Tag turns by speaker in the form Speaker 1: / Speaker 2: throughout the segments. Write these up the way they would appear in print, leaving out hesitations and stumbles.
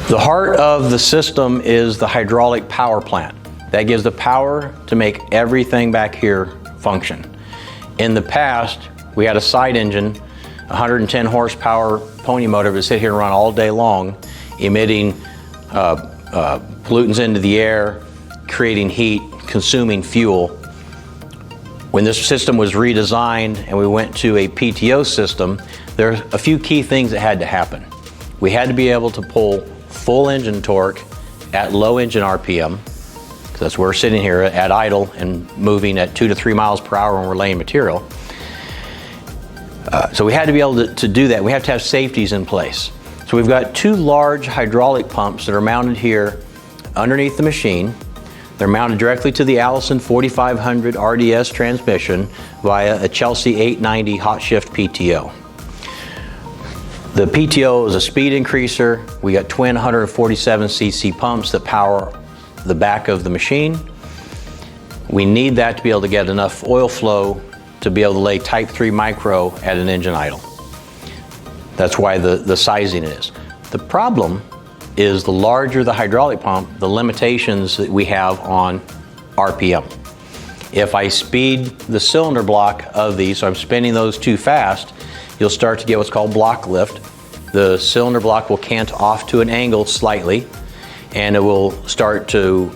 Speaker 1: The heart of the system is the hydraulic power plant. That gives the power to make everything back here function. In the past, we had a side engine, 110 horsepower pony motor that would sit here and run all day long, emitting pollutants into the air, creating heat, consuming fuel. When this system was redesigned and we went to a PTO system, there are a few key things that had to happen. We had to be able to pull full engine torque at low engine RPM, because that's where we're sitting here at idle and moving at 2 to 3 miles per hour when we're laying material. So we had to be able to do that. We have to have safeties in place. So we've got two large hydraulic pumps that are mounted here underneath the machine. They're mounted directly to the Allison 4500 RDS transmission via a Chelsea 890 hot shift PTO. The PTO is a speed increaser. We got twin 147cc pumps that power the back of the machine. We need that to be able to get enough oil flow to be able to lay type 3 micro at an engine idle. That's why the sizing is. The problem is the larger the hydraulic pump, the limitations that we have on RPM. If I speed the cylinder block of these, so I'm spinning those too fast, you'll start to get what's called block lift. The cylinder block will cant off to an angle slightly, and it will start to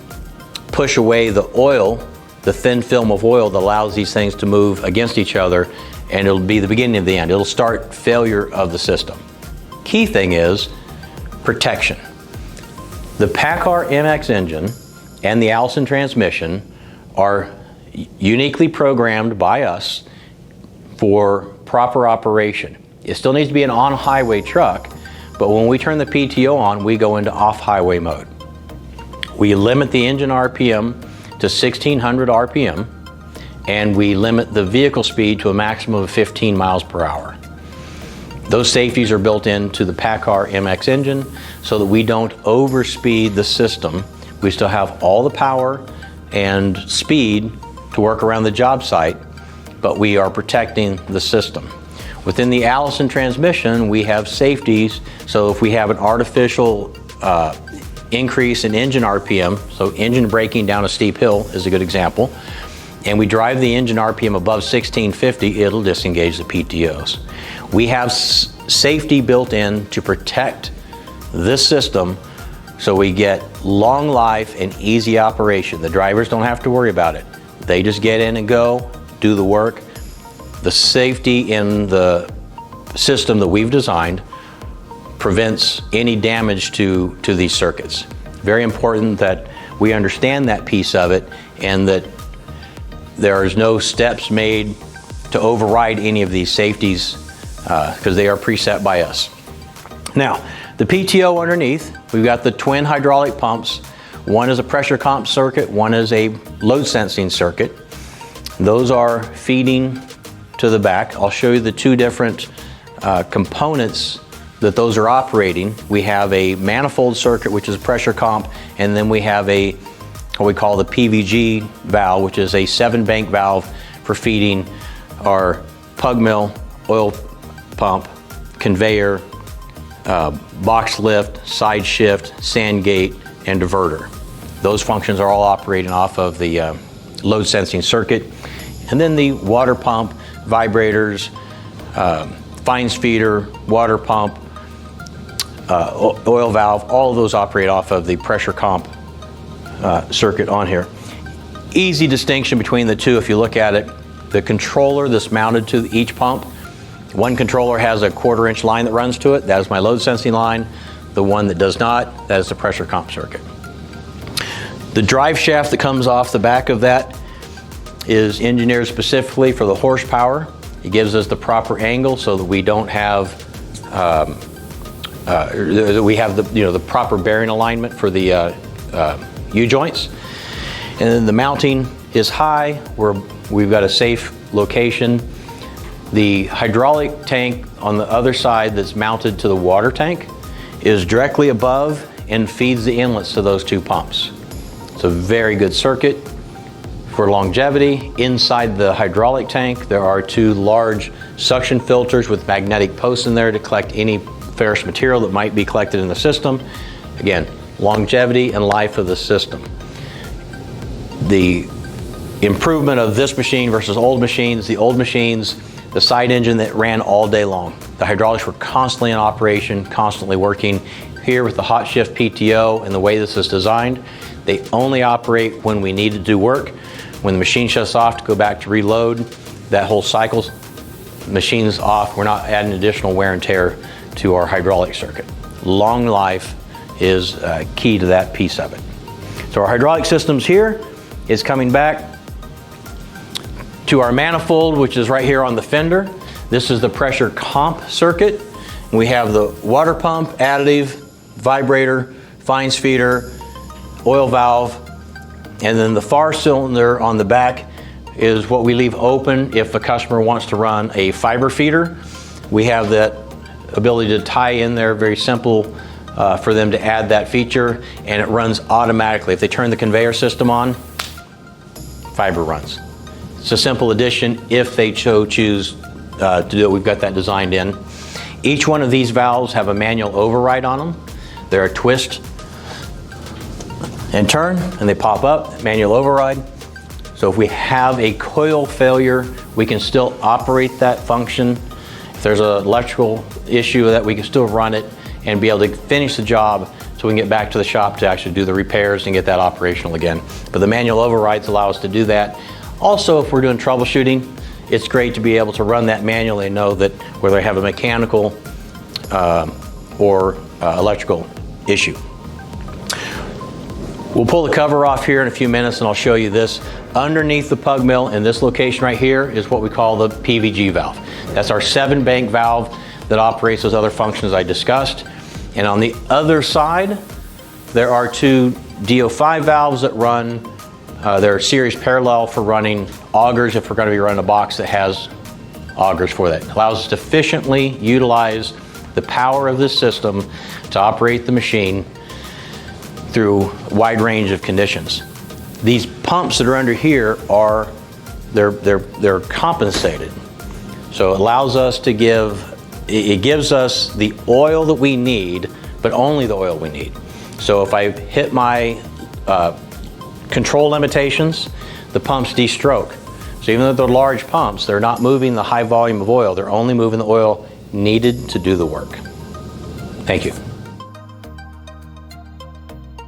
Speaker 1: push away the oil, the thin film of oil that allows these things to move against each other, and it'll be the beginning of the end. It'll start failure of the system. Key thing is protection. The PACCAR MX engine and the Allison transmission are uniquely programmed by us for proper operation. It still needs to be an on-highway truck, but when we turn the PTO on, we go into off-highway mode. We limit the engine RPM to 1600 RPM, and we limit the vehicle speed to a maximum of 15 miles per hour. Those safeties are built into the PACCAR MX engine so that we don't overspeed the system. We still have all the power and speed to work around the job site, but we are protecting the system. Within the Allison transmission, we have safeties, so if we have an artificial increase in engine RPM, so engine braking down a steep hill is a good example, and we drive the engine RPM above 1650, it'll disengage the PTOs. We have safety built in to protect this system so we get long life and easy operation. The drivers don't have to worry about it. They just get in and go, do the work. The safety in the system that we've designed prevents any damage to these circuits. Very important that we understand that piece of it and that there is no steps made to override any of these safeties because they are preset by us. Now, the PTO underneath, we've got the twin hydraulic pumps. One is a pressure comp circuit, one is a load sensing circuit. Those are feeding to the back. I'll show you the two different components that those are operating. We have a manifold circuit, which is a pressure comp, and then we have what we call the PVG valve, which is a 7-bank valve for feeding our pug mill, oil pump, conveyor, box lift, side shift, sand gate, and diverter. Those functions are all operating off of the load sensing circuit. And then the water pump, vibrators, fines feeder, water pump, oil valve, all of those operate off of the pressure comp circuit on here. Easy distinction between the two if you look at it. The controller that's mounted to each pump, one controller has a 1/4-inch line that runs to it. That is my load sensing line. The one that does not, that is the pressure comp circuit. The drive shaft that comes off the back of that is engineered specifically for the horsepower. It gives us the proper angle so that we don't have we have the proper bearing alignment for the U-joints. And then the mounting is high, where we've got a safe location. The hydraulic tank on the other side that's mounted to the water tank is directly above and feeds the inlets to those two pumps. It's a very good circuit for longevity. Inside the hydraulic tank, there are two large suction filters with magnetic posts in there to collect any ferrous material that might be collected in the system. Again, longevity and life of the system. The improvement of this machine versus old machines, the side engine that ran all day long. The hydraulics were constantly in operation, constantly working. Here with the hot shift PTO and the way this is designed, they only operate when we need to do work. When the machine shuts off to go back to reload, that whole cycle, machine's off. We're not adding additional wear and tear to our hydraulic circuit. Long life is key to that piece of it. So our hydraulic systems here is coming back to our manifold, which is right here on the fender. This is the pressure comp circuit. We have the water pump, additive, vibrator, fines feeder, oil valve, and then the far cylinder on the back is what we leave open if a customer wants to run a fiber feeder. We have that ability to tie in there, very simple for them to add that feature, and it runs automatically. If they turn the conveyor system on, fiber runs. It's a simple addition if they choose to do it. We've got that designed in. Each one of these valves have a manual override on them. They're a twist and turn, and they pop up, manual override. So if we have a coil failure, we can still operate that function. If there's an electrical issue, that we can still run it and be able to finish the job so we can get back to the shop to actually do the repairs and get that operational again. But the manual overrides allow us to do that. Also, if we're doing troubleshooting, it's great to be able to run that manually and know that whether they have a mechanical or electrical issue. We'll pull the cover off here in a few minutes and I'll show you this. Underneath the pug mill in this location right here is what we call the PVG valve. That's our 7-bank valve that operates those other functions I discussed. And on the other side, there are 2 DO5 valves that run. They're series parallel for running augers if we're going to be running a box that has augers for that. It allows us to efficiently utilize the power of this system to operate the machine through a wide range of conditions. These pumps that are under here are they're compensated. So it allows us to it gives us the oil that we need, but only the oil we need. So if I hit my control limitations, the pumps de-stroke. So even though they're large pumps, they're not moving the high volume of oil. They're only moving the oil needed to do the work. Thank you.